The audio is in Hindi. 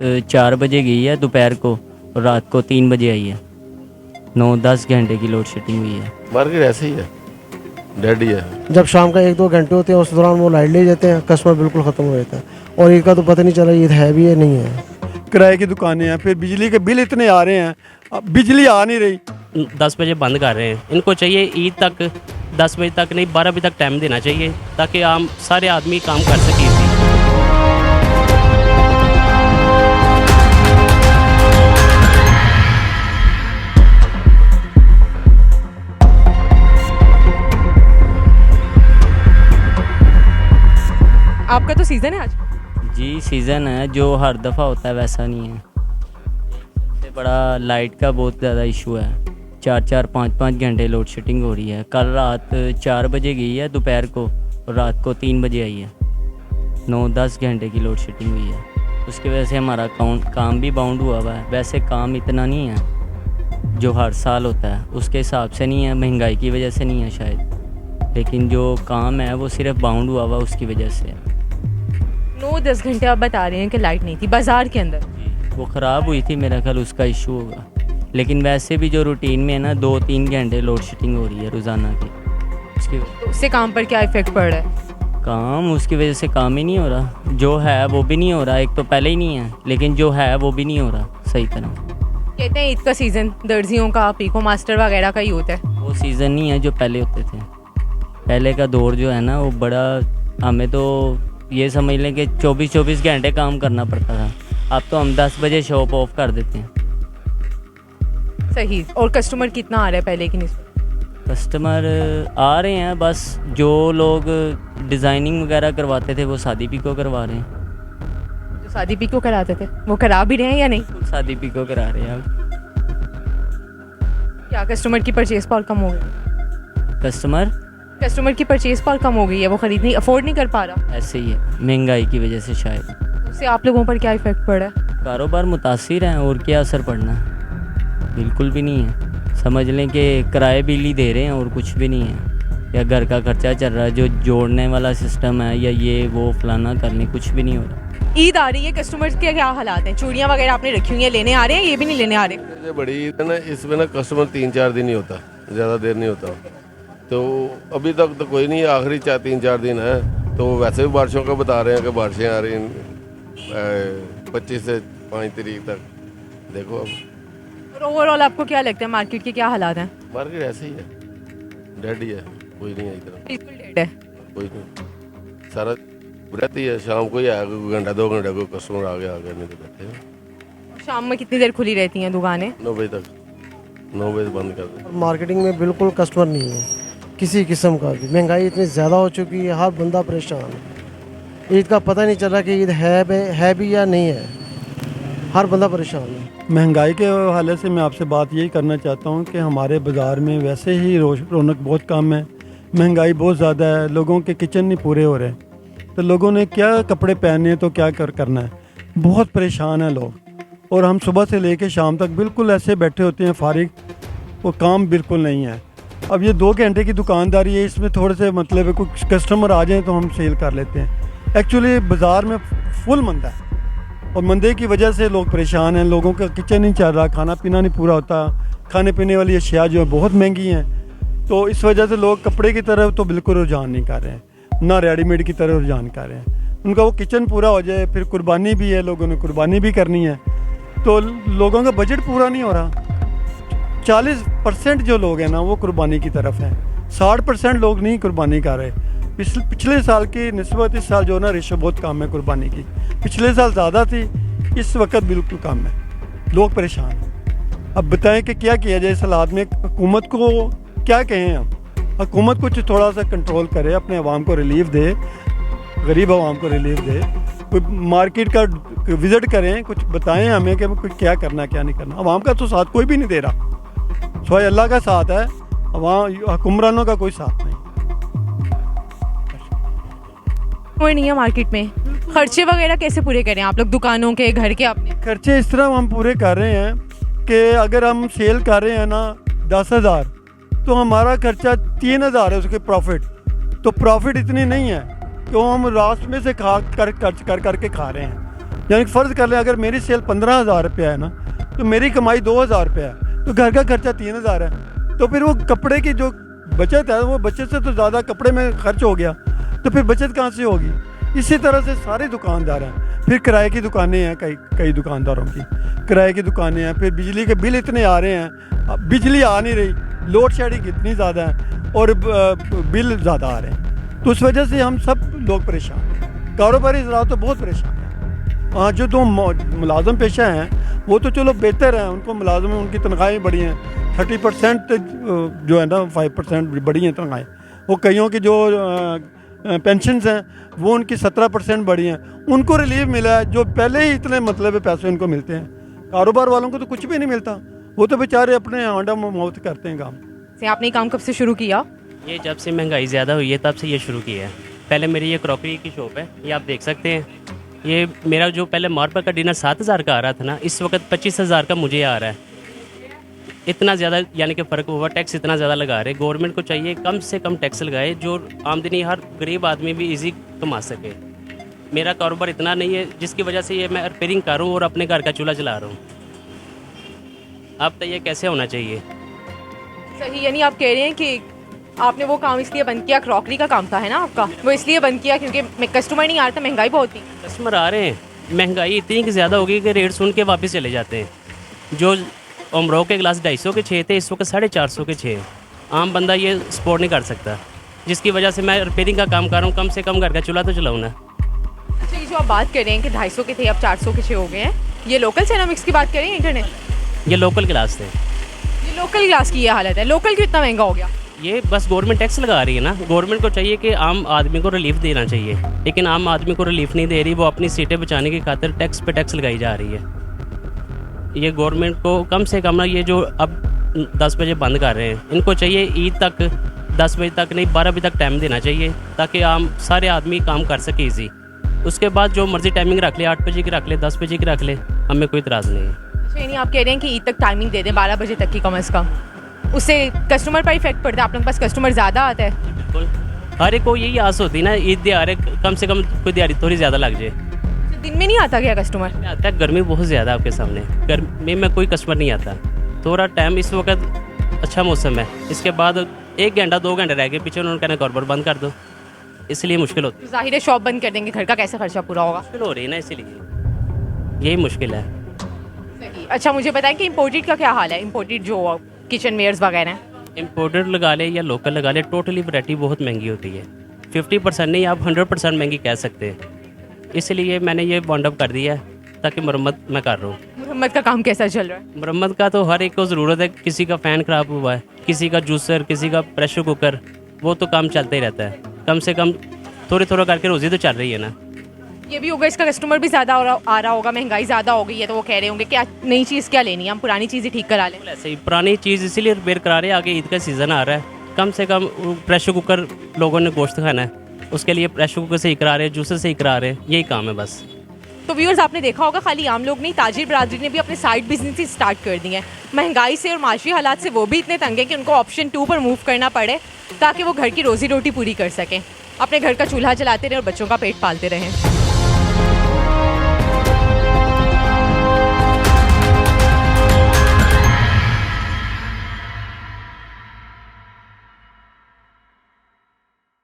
4 बजे गई है दोपहर को और रात को 3 बजे आई है। 9-10 घंटे की लोड शेडिंग हुई है। मार्केट ऐसे ही है, डेड ही है। जब शाम का 1-2 घंटे होते हैं उस दौरान वो लाइट ले जाते हैं, कस्टमर बिल्कुल ख़त्म हो जाता है और ईद का तो पता नहीं चला ईद है भी या नहीं है। किराए की दुकानें हैं, फिर बिजली के बिल इतने आ रहे हैं, अब बिजली आ नहीं रही। 10 बजे बंद कर रहे हैं। इनको चाहिए ईद तक 10 बजे तक नहीं 12 बजे तक टाइम देना चाहिए ताकि आम सारे आदमी काम कर सकें। आपका तो सीज़न है आज? जी सीज़न है, जो हर दफ़ा होता है वैसा नहीं है। सबसे बड़ा लाइट का बहुत ज़्यादा इशू है। 4-4, 5-5 घंटे लोड शेडिंग हो रही है। कल रात 4 बजे गई है दोपहर को और रात को 3 बजे आई है। 9-10 घंटे की लोड शेडिंग हुई है। उसकी वजह से हमारा काम भी बाउंड हुआ हुआ है। वैसे काम इतना नहीं है जो हर साल होता है, उसके हिसाब से नहीं है, महंगाई की वजह से नहीं है शायद, लेकिन जो काम है वो सिर्फ बाउंड हुआ हुआ उसकी वजह से है। 9-10 घंटे आप बता रहे हैं कि लाइट नहीं थी बाज़ार के अंदर। वो ख़राब हुई थी, मेरा ख्याल उसका इशू होगा। लेकिन वैसे भी जो रूटीन में है ना 2-3 घंटे लोड शेडिंग हो रही है रोज़ाना की। तो उससे काम पर क्या इफ़ेक्ट पड़ रहा है? काम उसकी वजह से काम ही नहीं हो रहा, जो है वो भी नहीं हो रहा। एक तो पहले ही नहीं है, लेकिन जो है वो भी नहीं हो रहा सही तरह। कहते हैं ईद का सीज़न दर्जियों का, पीको मास्टर वगैरह का ही होता है। वो सीज़न नहीं है जो पहले होते थे। पहले का दौर जो है ना वो बड़ा, हमें तो ये समझ लें कि 24-24 घंटे काम करना पड़ता था। अब तो हम 10 बजे शॉप ऑफ कर देते हैं। सही। और कस्टमर कितना आ रहा है पहले की निस्बत? कस्टमर आ रहे हैं, बस जो लोग डिज़ाइनिंग वगैरह करवाते थे वो शादी पिको करवा रहे हैं। जो शादी पीको कराते थे वो करा भी रहे हैं या नहीं? शादी पिको करा रहे हैं अब। क्या कस्टमर की परचेज पावर कम हो गई? कस्टमर की परचेज पावर कम हो गई है, वो खरीद नहीं, अफोर्ड नहीं कर पा रहा। ऐसे ही है, महंगाई की वजह से शायद। उससे आप लोगों पर क्या इफ़ेक्ट पड़ा है? कारोबार मुतासिर हैं, और क्या असर पड़ना है? बिल्कुल भी नहीं है। समझ लें कि किराए बिल ही दे रहे हैं और कुछ भी नहीं है, या घर का खर्चा चल रहा है, जो जोड़ने वाला सिस्टम है या ये वो फलाना करने, कुछ भी नहीं हो रहा। ईद आ रही है, कस्टमर्स के क्या हालात हैं? चूड़ियाँ वगैरह आपने रखी हुई हैं, लेने आ रहे हैं? ये भी नहीं लेने आ रहे? ये बड़ी ईद है ना, इसमें ना कस्टमर 3-4 दिन ही होता, ज़्यादा देर नहीं होता। तो अभी तक तो कोई नहीं, आखिरी 3-4 दिन है। तो वैसे भी बारिशों का बता रहे हैं कि बारिशें आ रही हैं 25 से 5 तारीख तक। देखो अब और ओवरऑल आपको क्या लगता है मार्केट के क्या हालात हैं? मार्केट ऐसे ही है, डेड ही है, कोई नहीं है इधर, बिल्कुल डेड है। कोई नहीं। सारा रहती है, शाम को ही आया, कोई घंटा 2 घंटे को कस्टमर आ गया नहीं तो बैठे हैं। शाम में कितनी देर खुली रहती हैं दुकानें? 9 बजे तक, 9 बजे बंद कर दें। मार्केटिंग में बिल्कुल कस्टमर नहीं है किसी किस्म का भी। महंगाई इतनी ज़्यादा हो चुकी है, हर बंदा परेशान है। ईद का पता नहीं चल रहा कि ईद है भी या नहीं है, हर बंदा परेशान है। महंगाई के हवाले से मैं आपसे बात यही करना चाहता हूँ कि हमारे बाज़ार में वैसे ही रौनक बहुत कम है, महंगाई बहुत ज़्यादा है, लोगों के किचन नहीं पूरे हो रहे, तो लोगों ने क्या कपड़े पहने तो क्या करना है। बहुत परेशान है लोग, और हम सुबह से लेकर शाम तक बिल्कुल ऐसे बैठे होते हैं फारिग, वो काम बिल्कुल नहीं है। अब ये 2 घंटे की दुकानदारी है, इसमें थोड़े से मतलब है कुछ कस्टमर आ जाएँ तो हम सेल कर लेते हैं। एक्चुअली बाज़ार में फुल मंदा है और मंदे की वजह से लोग परेशान हैं। लोगों का किचन नहीं चल रहा, खाना पीना नहीं पूरा होता, खाने पीने वाली अशिया जो है बहुत महंगी हैं। तो इस वजह से लोग कपड़े की तरफ तो बिल्कुल रुझान नहीं कर रहे हैं, ना रेडीमेड की तरफ रुझान कर रहे हैं। उनका वो किचन पूरा हो जाए, फिर कुर्बानी भी है, लोगों ने कुर्बानी भी करनी है, तो लोगों का बजट पूरा नहीं हो रहा। 40% जो लोग हैं ना वो कुर्बानी की तरफ हैं, 60% लोग नहीं कुर्बानी कर रहे। पिछले साल की निस्बत इस साल जो ना रेशो बहुत कम है कुर्बानी की। पिछले साल ज़्यादा थी, इस वक्त बिल्कुल कम है, लोग परेशान हैं। अब बताएं कि क्या किया जाए इस हालात में, हुकूमत को क्या कहें हम? हुकूमत कुछ थोड़ा सा कंट्रोल करे, अपने आवाम को रिलीफ दे, गरीब आवाम को रिलीफ दे, कोई मार्केट का विज़िट करें, कुछ बताएं हमें कि कुछ क्या करना क्या नहीं करना। आवाम का तो साथ कोई भी नहीं दे रहा, सिवाय अल्लाह का साथ है, आवाम हुक्मरानों का कोई साथ नहीं। कोई नहीं है मार्केट में। खर्चे वगैरह कैसे पूरे करें आप लोग, दुकानों के, घर के अपने? खर्चे इस तरह हम पूरे कर रहे हैं कि अगर हम सेल कर रहे हैं ना 10,000, तो हमारा खर्चा 3,000 है उसके प्रॉफिट। तो प्रॉफिट इतनी नहीं है कि हम रात में से खर्च कर करके खा रहे हैं। यानी कि फ़र्ज़ कर लें अगर मेरी सेल 15,000 रुपया है ना, तो मेरी कमाई 2,000 रुपया है, तो घर का खर्चा 3,000 है, तो फिर वो कपड़े की जो बचत है वो बचत से तो ज़्यादा कपड़े में खर्च हो गया, तो फिर बचत कहाँ से होगी। इसी तरह से सारे दुकानदार हैं, फिर किराए की दुकानें हैं, कई दुकानदारों की किराए की दुकानें हैं, फिर बिजली के बिल इतने आ रहे हैं, अब बिजली आ नहीं रही, लोड शेडिंग इतनी ज़्यादा है और बिल ज़्यादा आ रहे हैं, तो उस वजह से हम सब लोग परेशान हैं, कारोबारी ज़रा तो बहुत परेशान हैं। हाँ, जो दो मुलाजम पेशा हैं वो तो चलो बेहतर हैं, उनको मुलाजम उनकी तनख्वाहें बढ़ी हैं, 30% जो है ना 5% बढ़ी हैं तनख्वाहें, वो कईयों की जो पेंशन्स हैं वो उनकी 17% बढ़ी हैं, उनको रिलीफ मिला है, जो पहले ही इतने मतलब पैसे उनको मिलते हैं। कारोबार वालों को तो कुछ भी नहीं मिलता, वो तो बेचारे अपने आंडा मौत करते हैं काम। से आपने काम कब से शुरू किया? ये जब से महंगाई ज़्यादा हुई है तब से ये शुरू किया है। पहले मेरी ये क्रॉकरी की शॉप है, ये आप देख सकते हैं। ये मेरा जो पहले मार्बल का डिनर 7,000 का आ रहा था ना, इस वक्त 25,000 का मुझे आ रहा है। इतना ज़्यादा यानी कि फ़र्क हुआ, टैक्स इतना ज़्यादा लगा रहे। गवर्नमेंट को चाहिए कम से कम टैक्स लगाए, जो आमदनी हर गरीब आदमी भी इजी कमा सके। मेरा कारोबार इतना नहीं है जिसकी वजह से ये मैं रिपेयरिंग कर रहा हूँ और अपने घर का चूल्हा जला रहा हूँ। अब तो ये कैसे होना चाहिए? सही, यानी आप कह रहे हैं कि आपने वो काम इसलिए बंद किया, क्रॉकरी का काम था है ना आपका, वो इसलिए बंद किया क्योंकि कस्टमर नहीं आ रहा था, महंगाई बहुत थी। कस्टमर आ रहे हैं, महंगाई इतनी कि ज़्यादा हो गई कि रेट सुन के वापस चले जाते हैं। जो अमरो के गिलास 250 के 6 थे, इस वक्त 450 के 6। आम बंदा ये सपोर्ट नहीं कर सकता, जिसकी वजह से मैं रिपेयरिंग का काम कर रहा हूँ। कम से कम घर का चूल्हा तो चलाऊँ ना। अच्छा, ये जो आप बात कर रहे हैं कि 250 के थे अब 400 के 6 हो गए हैं, ये लोकल सेरामिक्स की बात कर रहे हैं इंटरनेट? ये लोकल गिलास थे। ये लोकल गिलास की ये हालत है, लोकल क्यों इतना महंगा हो गया? ये बस गवर्नमेंट टैक्स लगा रही है ना। गवर्नमेंट को चाहिए कि आम आदमी को रिलीफ देना चाहिए, लेकिन आम आदमी को रिलीफ नहीं दे रही। वो अपनी सीटें बचाने की खातिर टैक्स पे टैक्स लगाई जा रही है। ये गवर्नमेंट को कम से कम ना, ये जो अब 10 बजे बंद कर रहे हैं, इनको चाहिए ईद तक 10 बजे तक नहीं 12 बजे तक टाइम देना चाहिए, ताकि आम सारे आदमी काम कर सके ईजी। उसके बाद जो मर्जी टाइमिंग रख ले, 8 बजे की रख ले, 10 बजे की रख ले, हमें कोई इतराज़ नहीं है। अच्छा, यानी आप कह रहे हैं कि ईद तक टाइमिंग दे दें 12 बजे तक की कम अज़ कम, उससे कस्टमर पर इफेक्ट पड़ता है, आप लोगों के पास कस्टमर ज़्यादा आता है। बिल्कुल, हर एक को यही आस होती है ना, ईद दिहाड़े कम से कम कोई दिहाड़ी थोड़ी ज़्यादा लग जाए। दिन में नहीं आता क्या कस्टमर? आता है, गर्मी बहुत ज़्यादा आपके सामने, गर्मी में कोई कस्टमर नहीं आता। थोड़ा टाइम इस वक्त अच्छा मौसम है, इसके बाद 1 घंटा 2 घंटे रह गए, पीछे उन्होंने कहना कारोबार बंद कर दो, इसलिए मुश्किल होती है। जाहिर है शॉप बंद कर देंगे, घर का कैसे खर्चा पूरा होगा? मुश्किल हो रही है ना, इसीलिए यही मुश्किल है। सही। अच्छा, मुझे बताएं कि इम्पोर्टेड का क्या हाल है? इम्पोर्टेड जो किचन वेयर्स वगैरह हैं, इम्पोर्टेड लगा ले या लोकल लगा ले, टोटली वैरायटी बहुत महंगी होती है। 50% नहीं, आप 100% महंगी कह सकते हैं। इसलिए मैंने ये बॉन्ड अप कर दिया है, ताकि मरम्मत मैं कर रहा हूँ। मुरम्मत का काम कैसा चल रहा है? मरम्मत का तो हर एक को ज़रूरत है। किसी का फ़ैन ख़राब हुआ है, किसी का जूसर, किसी का प्रेशर कुकर, वो तो काम चलता ही रहता है। कम से कम थोड़ी थोड़ा करके रोज़ी तो चल रही है ना। ये भी होगा, इसका कस्टमर भी ज़्यादा आ रहा होगा, महंगाई ज़्यादा हो गई है, तो वो कह रहे होंगे क्या नई चीज़ क्या लेनी है, हम पुरानी चीज़ ही ठीक करा लें। ऐसे ही पुरानी चीज़ इसीलिए रिपेयर करा रहे हैं, आगे ईद का सीज़न आ रहा है। कम से कम प्रेशर कुकर, लोगों ने गोश्त खाना है, उसके लिए प्रेशर कुकर से ही करा रहे हैं, जूसर से ही करा रहे हैं, यही काम है बस। तो व्यूअर्स, आपने देखा होगा खाली आम लोग नहीं, ताजिर बरादरी ने भी अपने साइड बिजनेस स्टार्ट कर दिए हैं। महंगाई से और माशी हालात से वो भी इतने तंग हैं कि उनको ऑप्शन 2 पर मूव करना पड़े, ताकि वो घर की रोजी रोटी पूरी कर सकें, अपने घर का चूल्हा जलाते रहें और बच्चों का पेट पालते रहें।